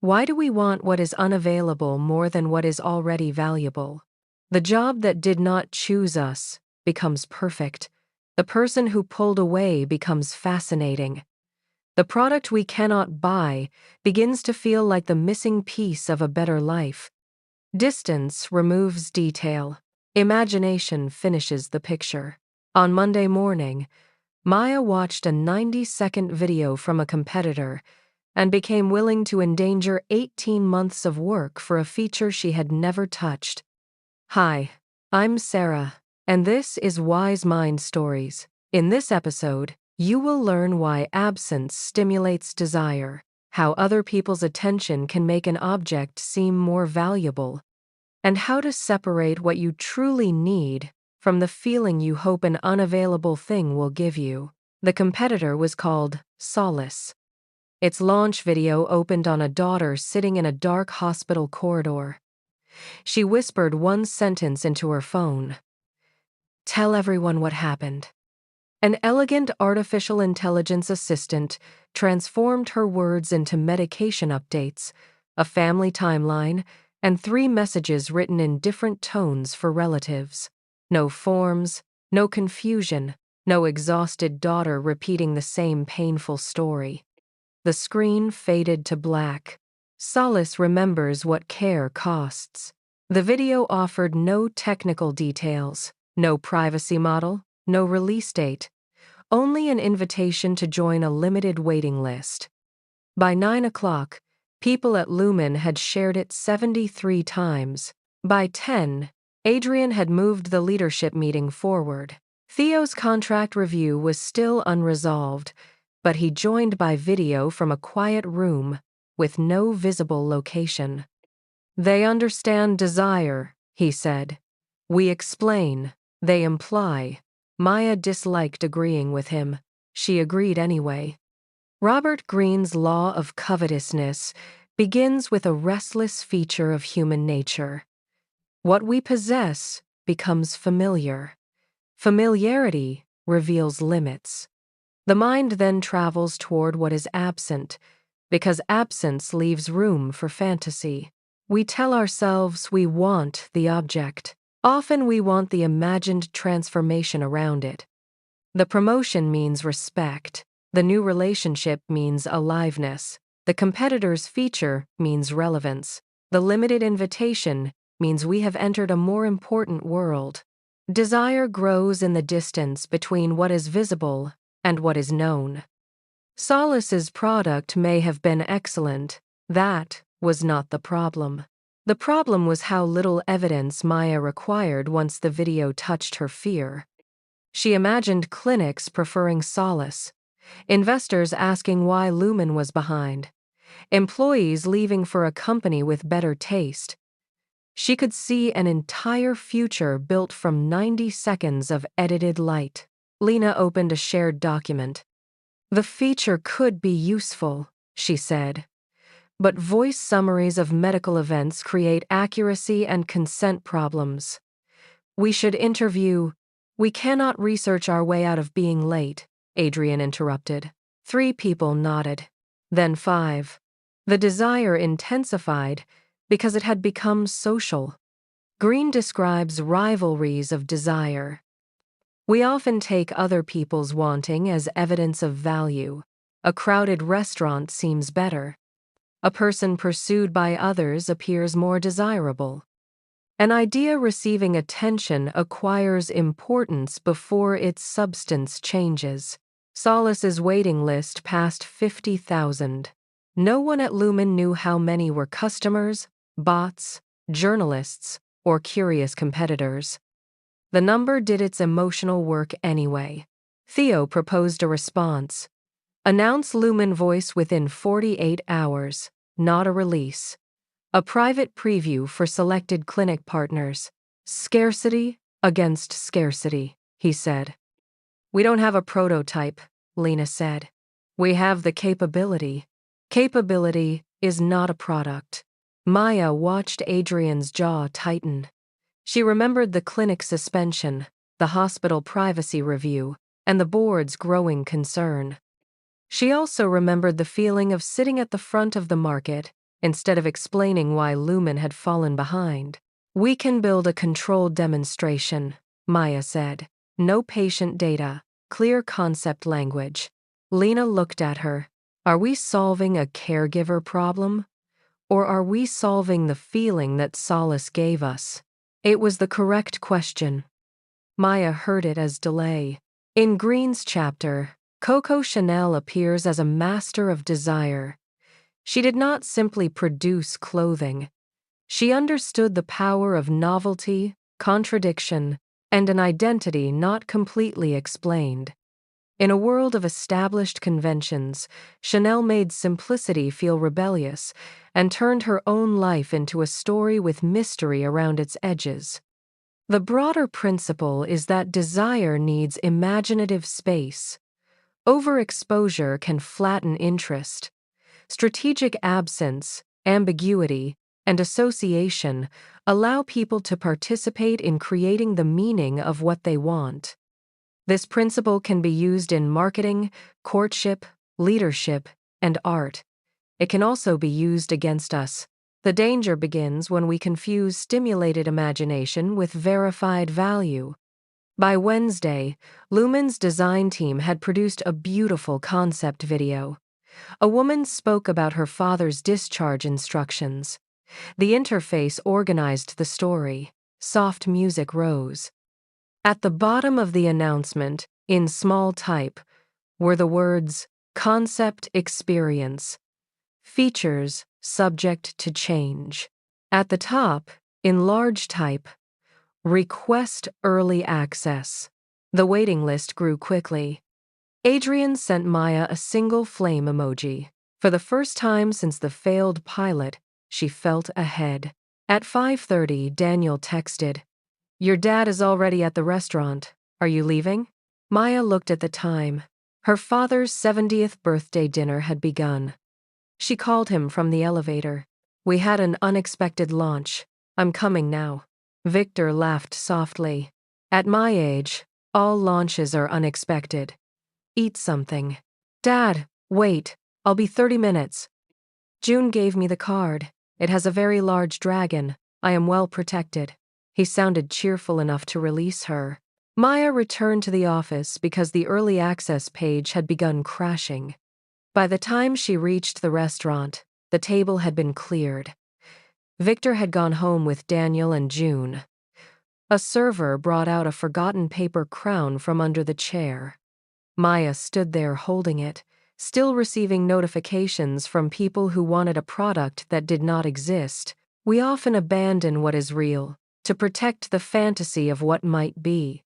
Why do we want what is unavailable more than what is already valuable? The job that did not choose us becomes perfect. The person who pulled away becomes fascinating. The product we cannot buy begins to feel like the missing piece of a better life. Distance removes detail. Imagination finishes the picture. On Monday morning, Maya watched a 90-second video from a competitor and became willing to endanger 18 months of work for a feature she had never touched. Hi, I'm Sarah, and this is Wise Mind Stories. In this episode, you will learn why absence stimulates desire, how other people's attention can make an object seem more valuable, and how to separate what you truly need from the feeling you hope an unavailable thing will give you. The competitor was called Solace. Its launch video opened on a daughter sitting in a dark hospital corridor. She whispered one sentence into her phone. "Tell everyone what happened." An elegant artificial intelligence assistant transformed her words into medication updates, a family timeline, and 3 messages written in different tones for relatives. No forms, no confusion, no exhausted daughter repeating the same painful story. The screen faded to black. Solace remembers what care costs. The video offered no technical details, no privacy model, no release date, only an invitation to join a limited waiting list. By 9 o'clock, people at Lumen had shared it 73 times. By 10, Adrian had moved the leadership meeting forward. Theo's contract review was still unresolved, but he joined by video from a quiet room with no visible location. "They understand desire," he said. "We explain, they imply." Maya disliked agreeing with him. She agreed anyway. Robert Greene's law of covetousness begins with a restless feature of human nature. What we possess becomes familiar. Familiarity reveals limits. The mind then travels toward what is absent, because absence leaves room for fantasy. We tell ourselves we want the object. Often we want the imagined transformation around it. The promotion means respect. The new relationship means aliveness. The competitor's feature means relevance. The limited invitation means we have entered a more important world. Desire grows in the distance between what is visible and what is known. Solace's product may have been excellent. That was not the problem. The problem was how little evidence Maya required once the video touched her fear. She imagined clinics preferring Solace, investors asking why Lumen was behind, employees leaving for a company with better taste. She could see an entire future built from 90 seconds of edited light. Lena opened a shared document. "The feature could be useful," she said. "But voice summaries of medical events create accuracy and consent problems. We should interview." "We cannot research our way out of being late," Adrian interrupted. 3 people nodded. Then 5. The desire intensified because it had become social. Greene describes rivalries of desire. We often take other people's wanting as evidence of value. A crowded restaurant seems better. A person pursued by others appears more desirable. An idea receiving attention acquires importance before its substance changes. Solace's waiting list passed 50,000. No one at Lumen knew how many were customers, bots, journalists, or curious competitors. The number did its emotional work anyway. Theo proposed a response. "Announce Lumen Voice within 48 hours, not a release. A private preview for selected clinic partners. Scarcity against scarcity," he said. "We don't have a prototype," Lena said. "We have the capability." Capability is not a product. Maya watched Adrian's jaw tighten. She remembered the clinic suspension, the hospital privacy review, and the board's growing concern. She also remembered the feeling of sitting at the front of the market, instead of explaining why Lumen had fallen behind. "We can build a controlled demonstration," Maya said. "No patient data, clear concept language." Lena looked at her. "Are we solving a caregiver problem? Or are we solving the feeling that Solace gave us?" It was the correct question. Maya heard it as delay. In Greene's chapter, Coco Chanel appears as a master of desire. She did not simply produce clothing. She understood the power of novelty, contradiction, and an identity not completely explained. In a world of established conventions, Chanel made simplicity feel rebellious and turned her own life into a story with mystery around its edges. The broader principle is that desire needs imaginative space. Overexposure can flatten interest. Strategic absence, ambiguity, and association allow people to participate in creating the meaning of what they want. This principle can be used in marketing, courtship, leadership, and art. It can also be used against us. The danger begins when we confuse stimulated imagination with verified value. By Wednesday, Lumen's design team had produced a beautiful concept video. A woman spoke about her father's discharge instructions. The interface organized the story. Soft music rose. At the bottom of the announcement, in small type, were the words, "Concept Experience. Features subject to change." At the top, in large type, "Request Early Access." The waiting list grew quickly. Adrian sent Maya a single flame emoji. For the first time since the failed pilot, she felt ahead. At 5:30, Daniel texted, "Your dad is already at the restaurant. Are you leaving?" Maya looked at the time. Her father's 70th birthday dinner had begun. She called him from the elevator. "We had an unexpected launch. I'm coming now." Victor laughed softly. "At my age, all launches are unexpected. Eat something." "Dad, wait. I'll be 30 minutes. June gave me the card. It has a very large dragon. I am well protected." He sounded cheerful enough to release her. Maya returned to the office because the early access page had begun crashing. By the time she reached the restaurant, the table had been cleared. Victor had gone home with Daniel and June. A server brought out a forgotten paper crown from under the chair. Maya stood there holding it, still receiving notifications from people who wanted a product that did not exist. We often abandon what is real to protect the fantasy of what might be.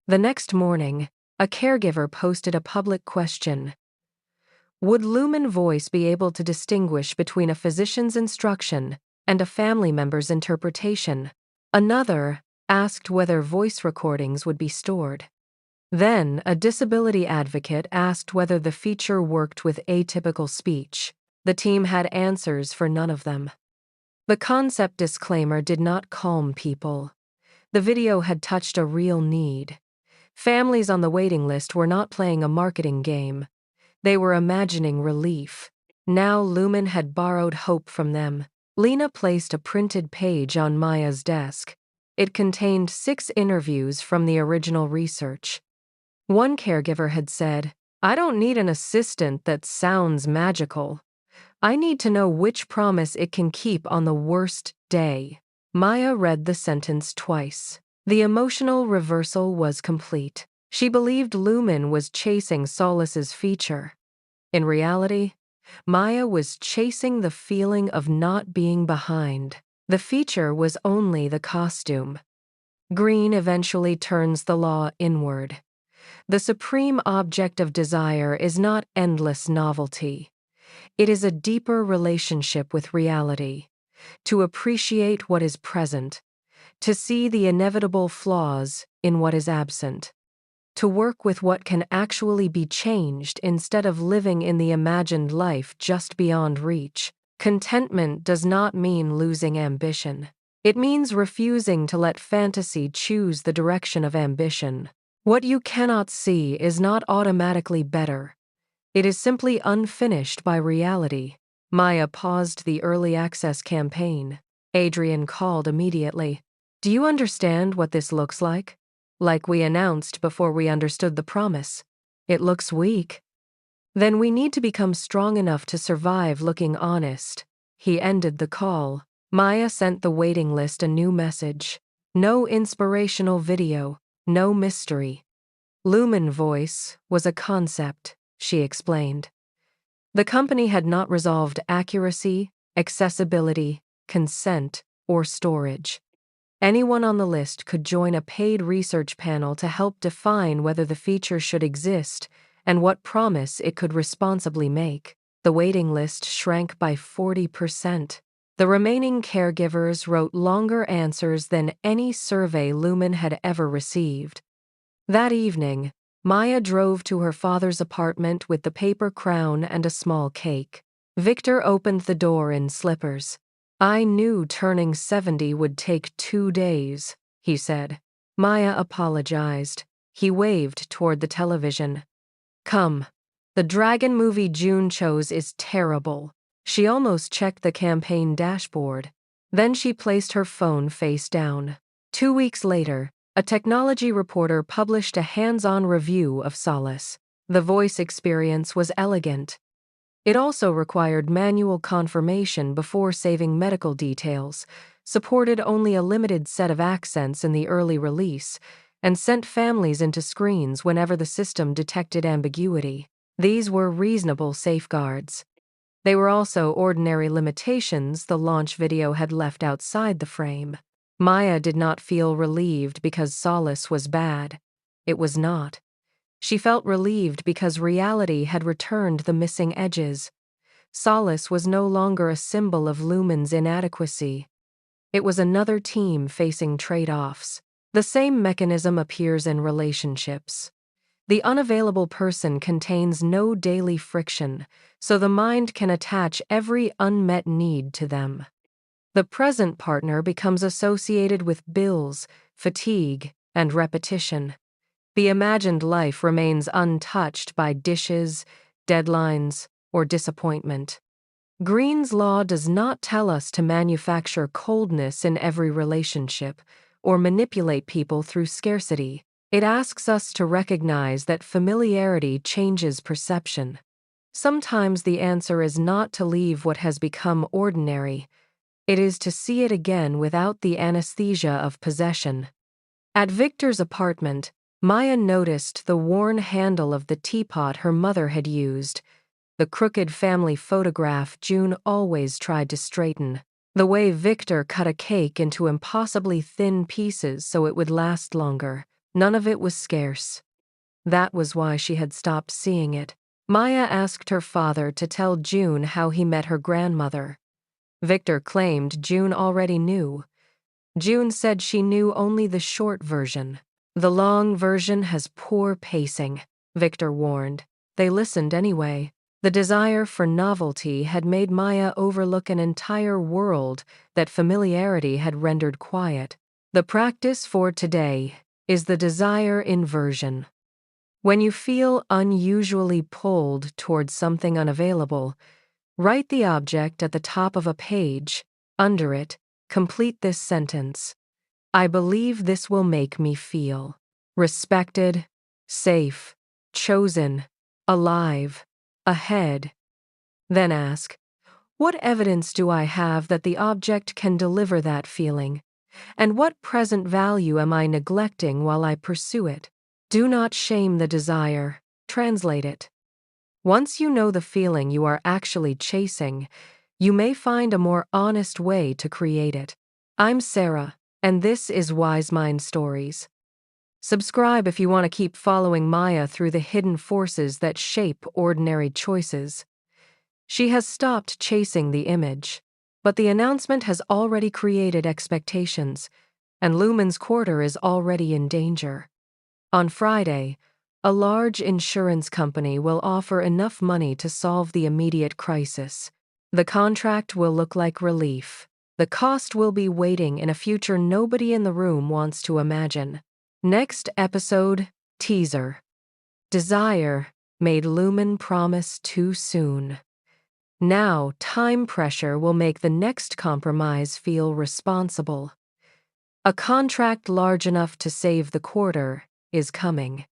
The next morning, a caregiver posted a public question. Would Lumen Voice be able to distinguish between a physician's instruction and a family member's interpretation? Another asked whether voice recordings would be stored. Then, a disability advocate asked whether the feature worked with atypical speech. The team had answers for none of them. The concept disclaimer did not calm people. The video had touched a real need. Families on the waiting list were not playing a marketing game. They were imagining relief. Now Lumen had borrowed hope from them. Lena placed a printed page on Maya's desk. It contained 6 interviews from the original research. One caregiver had said, "I don't need an assistant that sounds magical. I need to know which promise it can keep on the worst day." Maya read the sentence twice. The emotional reversal was complete. She believed Lumen was chasing Solace's feature. In reality, Maya was chasing the feeling of not being behind. The feature was only the costume. Greene eventually turns the law inward. The supreme object of desire is not endless novelty. It is a deeper relationship with reality. To appreciate what is present. To see the inevitable flaws in what is absent. To work with what can actually be changed instead of living in the imagined life just beyond reach. Contentment does not mean losing ambition. It means refusing to let fantasy choose the direction of ambition. What you cannot see is not automatically better. It is simply unfinished by reality. Maya paused the early access campaign. Adrian called immediately. Do you understand what this looks like? Like we announced before we understood the promise. It looks weak. Then we need to become strong enough to survive looking honest. He ended the call. Maya sent the waiting list a new message. No inspirational video, no mystery. Lumen voice was a concept, she explained. The company had not resolved accuracy, accessibility, consent, or storage. Anyone on the list could join a paid research panel to help define whether the feature should exist and what promise it could responsibly make. The waiting list shrank by 40%. The remaining caregivers wrote longer answers than any survey Lumen had ever received. That evening, Maya drove to her father's apartment with the paper crown and a small cake. Victor opened the door in slippers. I knew turning 70 would take 2 days, he said. Maya apologized. He waved toward the television. Come. The dragon movie June chose is terrible. She almost checked the campaign dashboard. Then she placed her phone face down. 2 weeks later, a technology reporter published a hands-on review of Solace. The voice experience was elegant. It also required manual confirmation before saving medical details, supported only a limited set of accents in the early release, and sent families into screens whenever the system detected ambiguity. These were reasonable safeguards. They were also ordinary limitations the launch video had left outside the frame. Maya did not feel relieved because Solace was bad. It was not. She felt relieved because reality had returned the missing edges. Solace was no longer a symbol of Lumen's inadequacy. It was another team facing trade-offs. The same mechanism appears in relationships. The unavailable person contains no daily friction, so the mind can attach every unmet need to them. The present partner becomes associated with bills, fatigue, and repetition. The imagined life remains untouched by dishes, deadlines, or disappointment. Greene's law does not tell us to manufacture coldness in every relationship or manipulate people through scarcity. It asks us to recognize that familiarity changes perception. Sometimes the answer is not to leave what has become ordinary. It is to see it again without the anesthesia of possession. At Victor's apartment, Maya noticed the worn handle of the teapot her mother had used, the crooked family photograph June always tried to straighten, the way Victor cut a cake into impossibly thin pieces so it would last longer. None of it was scarce. That was why she had stopped seeing it. Maya asked her father to tell June how he met her grandmother. Victor claimed June already knew. June said she knew only the short version. The long version has poor pacing, Victor warned. They listened anyway. The desire for novelty had made Maya overlook an entire world that familiarity had rendered quiet. The practice for today is the desire inversion. When you feel unusually pulled towards something unavailable, write the object at the top of a page. Under it, complete this sentence. I believe this will make me feel respected, safe, chosen, alive, ahead. Then ask, what evidence do I have that the object can deliver that feeling? And what present value am I neglecting while I pursue it? Do not shame the desire. Translate it. Once you know the feeling you are actually chasing, you may find a more honest way to create it. I'm Sarah, and this is Wise Mind Stories. Subscribe if you want to keep following Maya through the hidden forces that shape ordinary choices. She has stopped chasing the image, but the announcement has already created expectations, and Lumen's quarter is already in danger. On Friday, a large insurance company will offer enough money to solve the immediate crisis. The contract will look like relief. The cost will be waiting in a future nobody in the room wants to imagine. Next episode, teaser. Desire made Lumen promise too soon. Now, time pressure will make the next compromise feel responsible. A contract large enough to save the quarter is coming,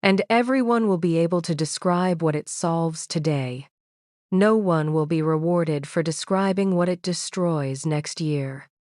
and everyone will be able to describe what it solves today. No one will be rewarded for describing what it destroys next year.